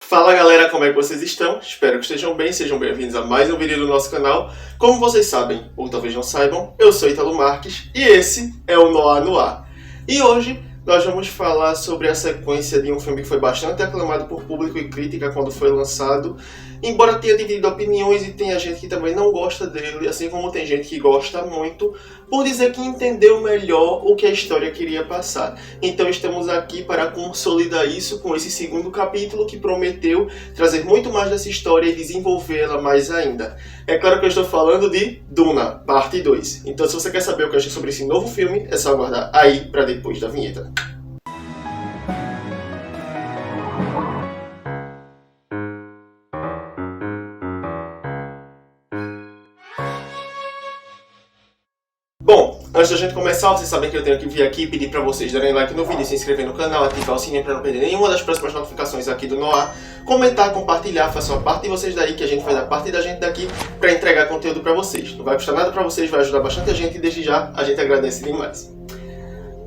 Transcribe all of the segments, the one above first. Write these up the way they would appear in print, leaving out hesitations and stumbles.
Fala galera, como é que vocês estão? Espero que estejam bem, sejam bem-vindos a mais um vídeo do nosso canal. Como vocês sabem, ou talvez não saibam, eu sou Ítalo Marques e esse é o Noir no Ar. E hoje nós vamos falar sobre a sequência de um filme que foi bastante aclamado por público e crítica quando foi lançado, embora tenha dividido opiniões e tenha gente que também não gosta dele, assim como tem gente que gosta muito, por dizer que entendeu melhor o que a história queria passar. Então estamos aqui para consolidar isso com esse segundo capítulo que prometeu trazer muito mais dessa história e desenvolvê-la mais ainda. É claro que eu estou falando de Duna, parte 2. Então se você quer saber o que eu achei sobre esse novo filme, é só aguardar aí para depois da vinheta. Bom, antes da gente começar, vocês sabem que eu tenho que vir aqui e pedir para vocês darem like no vídeo, se inscrever no canal, ativar o sininho para não perder nenhuma das próximas notificações aqui do Noir, comentar, compartilhar, façam a parte de vocês daí, que a gente faz a parte da gente daqui para entregar conteúdo para vocês. Não vai custar nada para vocês, vai ajudar bastante a gente e desde já a gente agradece demais.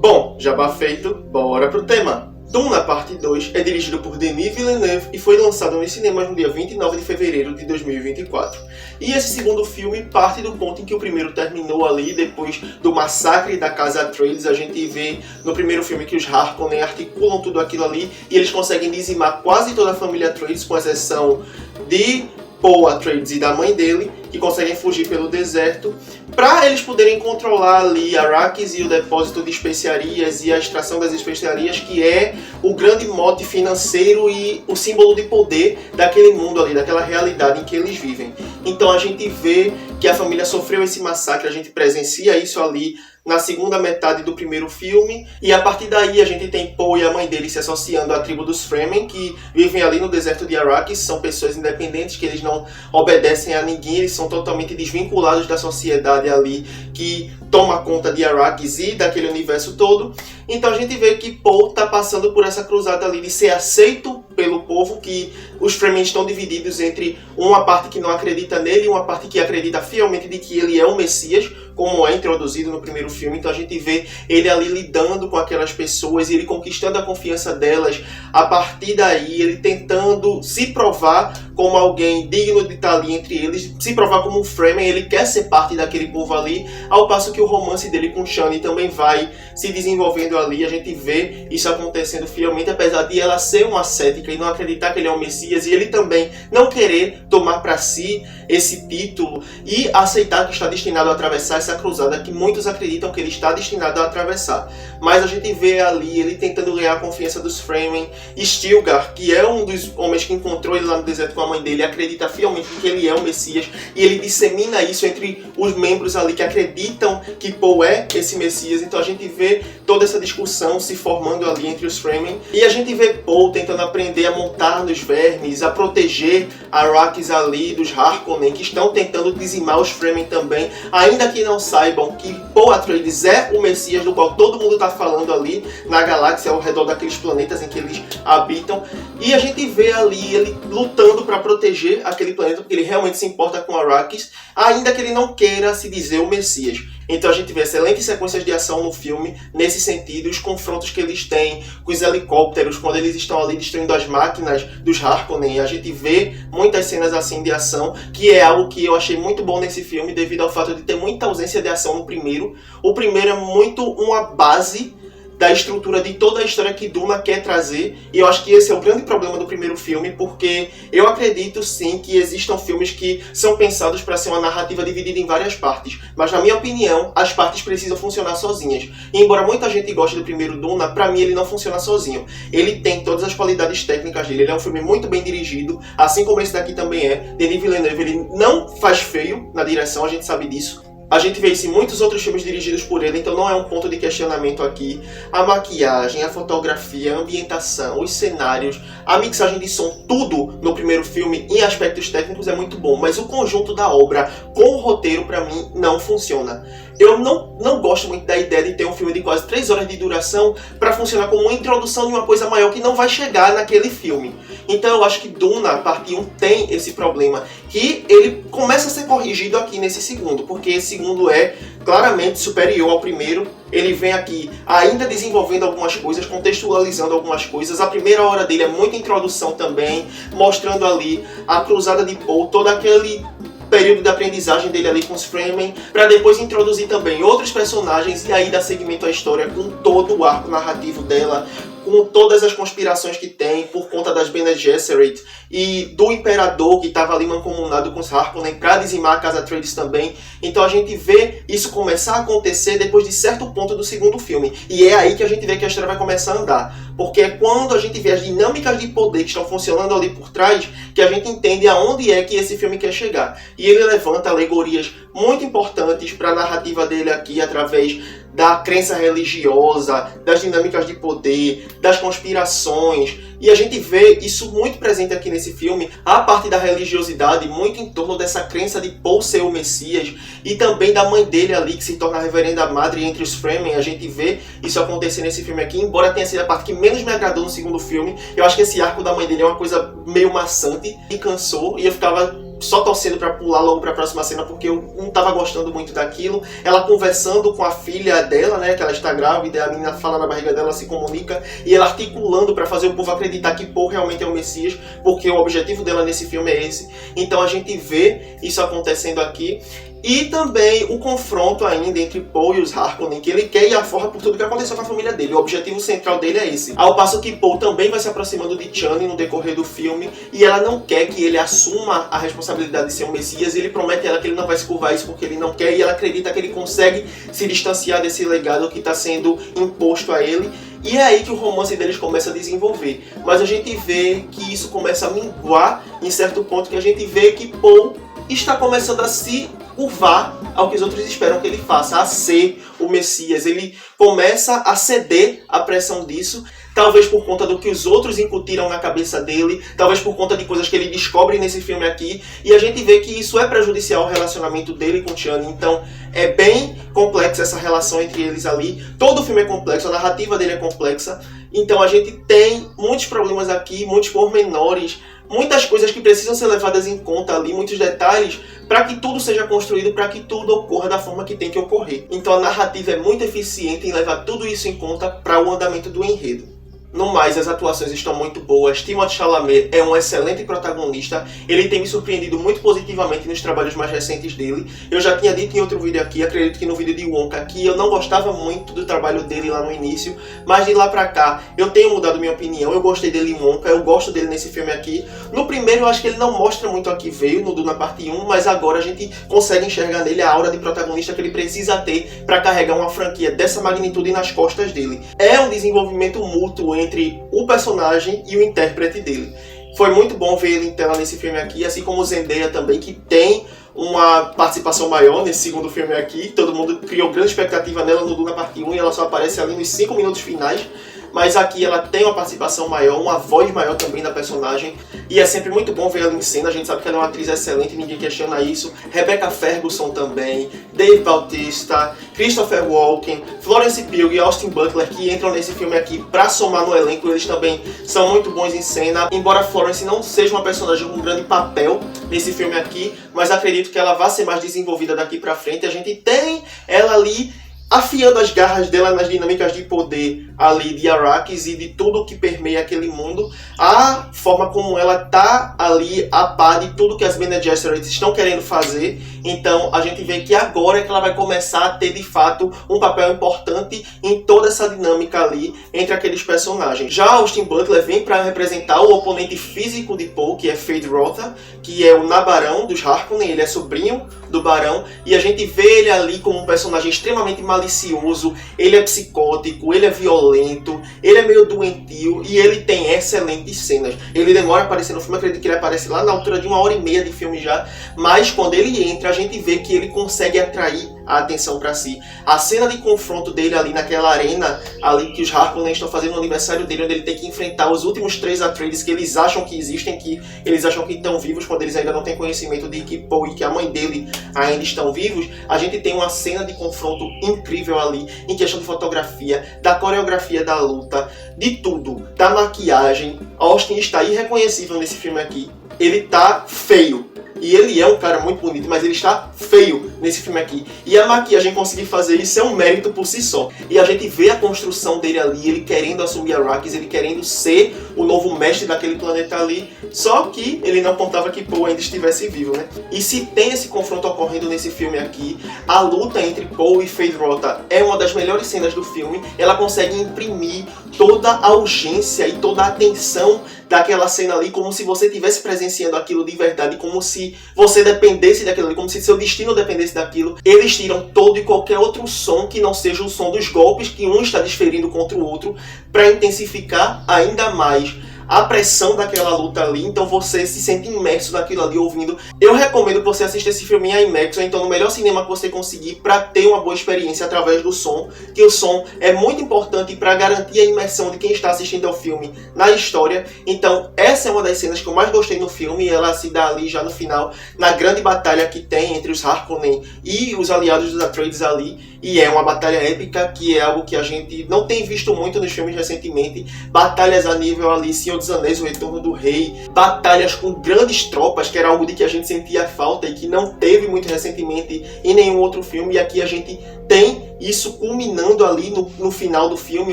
Bom, jabá feito, bora pro tema! Duna Parte 2 é dirigido por Denis Villeneuve e foi lançado nos cinemas no dia 29 de fevereiro de 2024. E esse segundo filme parte do ponto em que o primeiro terminou ali, depois do massacre da Casa Atreides. A gente vê no primeiro filme que os Harkonnen articulam tudo aquilo ali e eles conseguem dizimar quase toda a família Atreides, com exceção de Paul Atreides e da mãe dele, que conseguem fugir pelo deserto, para eles poderem controlar ali Arrakis e o depósito de especiarias e a extração das especiarias, que é o grande mote financeiro e o símbolo de poder daquele mundo ali, daquela realidade em que eles vivem. Então a gente vê que a família sofreu esse massacre, a gente presencia isso ali na segunda metade do primeiro filme, e a partir daí a gente tem Paul e a mãe dele se associando à tribo dos Fremen, que vivem ali no deserto de Arrakis. São pessoas independentes, que eles não obedecem a ninguém, eles são totalmente desvinculados da sociedade ali que toma conta de Arrakis e daquele universo todo. Então a gente vê que Paul está passando por essa cruzada ali de ser aceito pelo povo, que os Fremen estão divididos entre uma parte que não acredita nele e uma parte que acredita fielmente de que ele é o Messias, como é introduzido no primeiro filme. Então a gente vê ele ali lidando com aquelas pessoas e ele conquistando a confiança delas. A partir daí, ele tentando se provar como alguém digno de estar ali entre eles, se provar como um Fremen. Ele quer ser parte daquele povo ali, ao passo que o romance dele com Chani também vai se desenvolvendo ali. A gente vê isso acontecendo fielmente, apesar de ela ser uma cética e não acreditar que ele é o Messias, e ele também não querer tomar para si esse título e aceitar que está destinado a atravessar essa cruzada que muitos acreditam que ele está destinado a atravessar. Mas a gente vê ali ele tentando ganhar a confiança dos Fremen. Stilgar, que é um dos homens que encontrou ele lá no deserto com a mãe dele, acredita fielmente que ele é o Messias, e ele dissemina isso entre os membros ali que acreditam que Paul é esse Messias. Então a gente vê toda essa discussão se formando ali entre os Fremen, e a gente vê Paul tentando aprender a montar nos vermes, a proteger Arrakis ali dos Harkonnen, que estão tentando dizimar os Fremen também, ainda que não saibam que Paul Atreides é o Messias, do qual todo mundo está falando ali na galáxia, ao redor daqueles planetas em que eles habitam. E a gente vê ali ele lutando para proteger aquele planeta, porque ele realmente se importa com Arrakis, ainda que ele não queira se dizer o Messias. Então a gente vê excelentes sequências de ação no filme nesse sentido, os confrontos que eles têm com os helicópteros, quando eles estão ali destruindo as máquinas dos Harkonnen. A gente vê muitas cenas assim de ação, que é algo que eu achei muito bom nesse filme, devido ao fato de ter muita ausência de ação no primeiro. O primeiro é muito uma base da estrutura de toda a história que Duna quer trazer, e eu acho que esse é o grande problema do primeiro filme, porque eu acredito sim que existam filmes que são pensados para ser uma narrativa dividida em várias partes, mas na minha opinião as partes precisam funcionar sozinhas. E embora muita gente goste do primeiro Duna, para mim ele não funciona sozinho. Ele tem todas as qualidades técnicas dele, ele é um filme muito bem dirigido, assim como esse daqui também é. Denis Villeneuve, ele não faz feio na direção, a gente sabe disso. A gente vê isso em muitos outros filmes dirigidos por ele, então não é um ponto de questionamento aqui. A maquiagem, a fotografia, a ambientação, os cenários, a mixagem de som, tudo no primeiro filme, em aspectos técnicos, é muito bom. Mas o conjunto da obra com o roteiro, pra mim, não funciona. Eu não gosto muito da ideia de ter um filme de quase 3 horas de duração para funcionar como uma introdução de uma coisa maior que não vai chegar naquele filme. Então eu acho que Duna, parte 1, tem esse problema, que ele começa a ser corrigido aqui nesse segundo, porque esse segundo é claramente superior ao primeiro. Ele vem aqui ainda desenvolvendo algumas coisas, contextualizando algumas coisas. A primeira hora dele é muita introdução também, mostrando ali a cruzada de Poe, todo aquele período de aprendizagem dele ali com os Fremen, para depois introduzir também outros personagens e aí dar seguimento à história com todo o arco narrativo dela, com todas as conspirações que tem por conta das Bene Gesserit e do Imperador que estava ali mancomunado com os Harkonnen para dizimar a Casa Atreides também. Então a gente vê isso começar a acontecer depois de certo ponto do segundo filme. E é aí que a gente vê que a história vai começar a andar. Porque é quando a gente vê as dinâmicas de poder que estão funcionando ali por trás que a gente entende aonde é que esse filme quer chegar. E ele levanta alegorias muito importantes para a narrativa dele aqui através da crença religiosa, das dinâmicas de poder, das conspirações. E a gente vê isso muito presente aqui nesse filme, a parte da religiosidade, muito em torno dessa crença de Poe ser o Messias, e também da mãe dele ali, que se torna a reverenda madre entre os Fremen. A gente vê isso acontecer nesse filme aqui, embora tenha sido a parte que menos me agradou no segundo filme. Eu acho que esse arco da mãe dele é uma coisa meio maçante, me cansou, e eu ficava só torcendo pra pular logo pra próxima cena, porque eu não tava gostando muito daquilo. Ela conversando com a filha dela, né, que ela está grávida, a menina fala na barriga dela, se comunica, e ela articulando pra fazer o povo acreditar que Poe realmente é o Messias, porque o objetivo dela nesse filme é esse. Então a gente vê isso acontecendo aqui. E também o confronto ainda entre Poe e os Harkonnen, que ele quer ir à forra por tudo que aconteceu com a família dele. O objetivo central dele é esse. Ao passo que Poe também vai se aproximando de Chani no decorrer do filme, e ela não quer que ele assuma a responsabilidade de ser um Messias, e ele promete a ela que ele não vai se curvar isso porque ele não quer, e ela acredita que ele consegue se distanciar desse legado que está sendo imposto a ele. E é aí que o romance deles começa a desenvolver. Mas a gente vê que isso começa a minguar em certo ponto, que a gente vê que Poe está começando a se curvar ao que os outros esperam que ele faça, a ser o Messias. Ele começa a ceder à pressão disso, talvez por conta do que os outros incutiram na cabeça dele, talvez por conta de coisas que ele descobre nesse filme aqui, e a gente vê que isso é prejudicial ao relacionamento dele com Chani. Então é bem complexa essa relação entre eles ali. Todo o filme é complexo, a narrativa dele é complexa, então a gente tem muitos problemas aqui, muitos pormenores, muitas coisas que precisam ser levadas em conta ali, muitos detalhes, para que tudo seja construído, para que tudo ocorra da forma que tem que ocorrer. Então a narrativa é muito eficiente em levar tudo isso em conta para o andamento do enredo. No mais, as atuações estão muito boas. Timothée Chalamet é um excelente protagonista. Ele tem me surpreendido muito positivamente nos trabalhos mais recentes dele. Eu já tinha dito em outro vídeo aqui, acredito que no vídeo de Wonka, que eu não gostava muito do trabalho dele lá no início, mas de lá pra cá eu tenho mudado minha opinião. Eu gostei dele em Wonka, eu gosto dele nesse filme aqui. No primeiro eu acho que ele não mostra muito a que veio, no Duna parte 1, mas agora a gente consegue enxergar nele a aura de protagonista que ele precisa ter para carregar uma franquia dessa magnitude nas costas dele. É um desenvolvimento mútuo entre o personagem e o intérprete dele. Foi muito bom ver ele em tela nesse filme aqui, assim como Zendaya também, que tem uma participação maior nesse segundo filme aqui. Todo mundo criou grande expectativa nela no Duna parte 1 e ela só aparece ali nos 5 minutos finais. Mas aqui ela tem uma participação maior, uma voz maior também da personagem. E é sempre muito bom ver ela em cena, a gente sabe que ela é uma atriz excelente, ninguém questiona isso. Rebecca Ferguson também, Dave Bautista, Christopher Walken, Florence Pugh e Austin Butler, que entram nesse filme aqui pra somar no elenco. Eles também são muito bons em cena. Embora Florence não seja uma personagem com um grande papel nesse filme aqui, mas acredito que ela vai ser mais desenvolvida daqui pra frente. A gente tem ela ali afiando as garras dela nas dinâmicas de poder ali de Arrakis e de tudo que permeia aquele mundo, a forma como ela tá ali a par de tudo que as Bene Gesserit estão querendo fazer. Então a gente vê que agora é que ela vai começar a ter de fato um papel importante em toda essa dinâmica ali entre aqueles personagens. Já Austin Butler vem para representar o oponente físico de Poe, que é Feyd-Rautha, que é o Nabarão dos Harkonnen, ele é sobrinho do Barão, e a gente vê ele ali como um personagem extremamente malicioso. Ele é psicótico, ele é violento, ele é meio doentio e ele tem excelentes cenas. Ele demora a aparecer no filme, acredito que ele aparece lá na altura de 1h30 de filme já, mas quando ele entra a gente vê que ele consegue atrair a atenção para si. A cena de confronto dele ali naquela arena ali que os Harkonnen estão fazendo no aniversário dele, onde ele tem que enfrentar os últimos 3 Atreides que eles acham que existem, que eles acham que estão vivos, quando eles ainda não têm conhecimento de que Poe e que a mãe dele ainda estão vivos. A gente tem uma cena de confronto incrível ali, em questão de fotografia, da coreografia da luta, de tudo, da maquiagem. Austin está irreconhecível nesse filme aqui. Ele tá feio. E ele é um cara muito bonito, mas ele está feio nesse filme aqui. E a maquiagem conseguir fazer isso é um mérito por si só. E a gente vê a construção dele ali, ele querendo assumir Arrakis, ele querendo ser o novo mestre daquele planeta ali. Só que ele não contava que Paul ainda estivesse vivo, né? E se tem esse confronto ocorrendo nesse filme aqui, a luta entre Paul e Feyd-Rautha é uma das melhores cenas do filme. Ela consegue imprimir toda a urgência e toda a tensão daquela cena ali, como se você estivesse presenciando aquilo de verdade, como se você dependesse daquilo ali, como se seu destino dependesse daquilo. Eles tiram todo e qualquer outro som que não seja o som dos golpes que um está desferindo contra o outro, para intensificar ainda mais a pressão daquela luta ali, então você se sente imerso naquilo ali ouvindo. Eu recomendo que você assista esse filme em IMAX, ou então no melhor cinema que você conseguir, para ter uma boa experiência através do som, que o som é muito importante para garantir a imersão de quem está assistindo ao filme na história. Então essa é uma das cenas que eu mais gostei no filme, e ela se dá ali já no final, na grande batalha que tem entre os Harkonnen e os aliados dos Atreides ali. E é uma batalha épica, que é algo que a gente não tem visto muito nos filmes recentemente. Batalhas a nível ali, Senhor dos Anéis, O Retorno do Rei. Batalhas com grandes tropas, que era algo de que a gente sentia falta e que não teve muito recentemente em nenhum outro filme. E aqui a gente tem isso culminando ali no final do filme,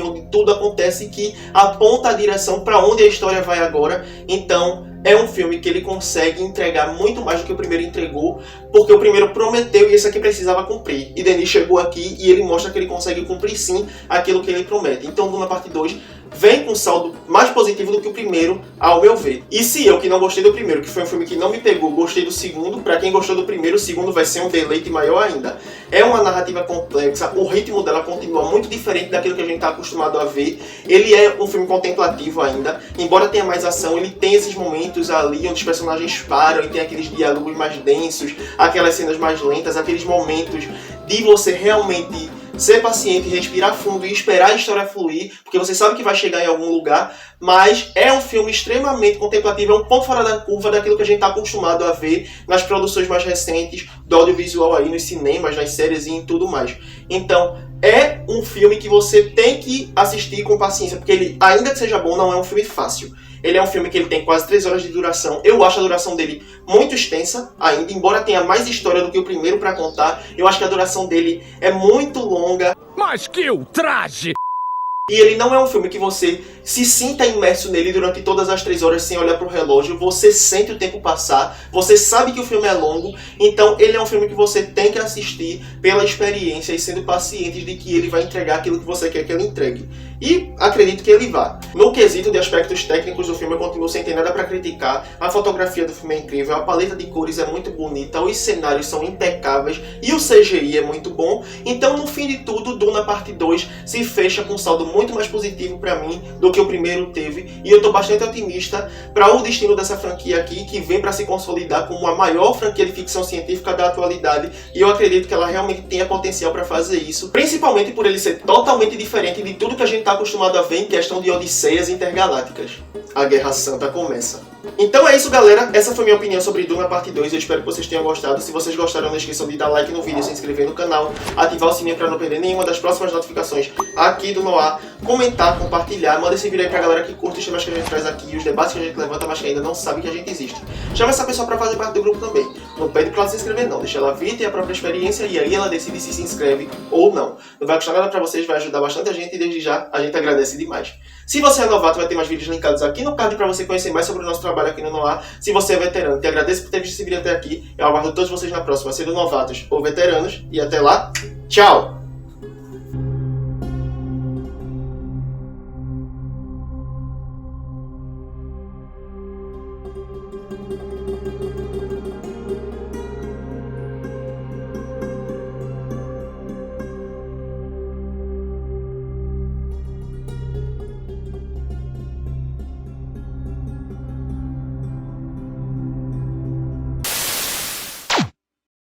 onde tudo acontece, que aponta a direção para onde a história vai agora. Então é um filme que ele consegue entregar muito mais do que o primeiro entregou, porque o primeiro prometeu e esse aqui precisava cumprir. E Denis chegou aqui e ele mostra que ele consegue cumprir sim aquilo que ele promete. Então Duna Parte 2 vem com um saldo mais positivo do que o primeiro, ao meu ver. E se eu, que não gostei do primeiro, que foi um filme que não me pegou, gostei do segundo, pra quem gostou do primeiro, o segundo vai ser um deleite maior ainda. É uma narrativa complexa, o ritmo dela continua muito diferente daquilo que a gente tá acostumado a ver. Ele é um filme contemplativo ainda, embora tenha mais ação, ele tem esses momentos ali onde os personagens param e tem aqueles diálogos mais densos, aquelas cenas mais lentas, aqueles momentos de você realmente ser paciente, respirar fundo e esperar a história fluir, porque você sabe que vai chegar em algum lugar. Mas é um filme extremamente contemplativo, é um ponto fora da curva daquilo que a gente está acostumado a ver nas produções mais recentes do audiovisual aí, nos cinemas, nas séries e em tudo mais. Então é um filme que você tem que assistir com paciência, porque ele, ainda que seja bom, não é um filme fácil. Ele é um filme que ele tem quase 3 horas de duração. Eu acho a duração dele muito extensa ainda, embora tenha mais história do que o primeiro para contar. Eu acho que a duração dele é muito longa. Mas que ultraje! E ele não é um filme que você se sinta imerso nele durante todas as 3 horas sem olhar pro relógio. Você sente o tempo passar, você sabe que o filme é longo, então ele é um filme que você tem que assistir pela experiência e sendo paciente de que ele vai entregar aquilo que você quer que ele entregue. E acredito que ele vá. No quesito de aspectos técnicos do filme, eu continuo sem ter nada para criticar. A fotografia do filme é incrível, a paleta de cores é muito bonita, os cenários são impecáveis e o CGI é muito bom. Então, no fim de tudo, Duna Parte 2 se fecha com um saldo muito mais positivo para mim do que o primeiro teve, e eu tô bastante otimista para o destino dessa franquia aqui, que vem para se consolidar como a maior franquia de ficção científica da atualidade, e eu acredito que ela realmente tenha potencial para fazer isso, principalmente por ele ser totalmente diferente de tudo que a gente tá acostumado a ver em questão de odisseias intergalácticas. A Guerra Santa começa. Então é isso, galera. Essa foi minha opinião sobre Duna Parte 2. Eu espero que vocês tenham gostado. Se vocês gostaram, não esqueçam de dar like no vídeo, se inscrever no canal, ativar o sininho para não perder nenhuma das próximas notificações aqui do Noah, comentar, compartilhar, manda esse vídeo aí pra galera que curte os temas que a gente traz aqui, os debates que a gente levanta, mas que ainda não sabe que a gente existe. Chama essa pessoa pra fazer parte do grupo também. Não pede pra ela se inscrever não, deixa ela vir, ter a própria experiência e aí ela decide se inscreve ou não. Não vai custar nada pra vocês, vai ajudar bastante a gente e desde já a gente agradece demais. Se você é novato, vai ter mais vídeos linkados aqui no card para você conhecer mais sobre o nosso trabalho aqui no Noah. Se você é veterano, te agradeço por ter visto esse vídeo até aqui. Eu aguardo todos vocês na próxima, sendo novatos ou veteranos. E até lá, tchau!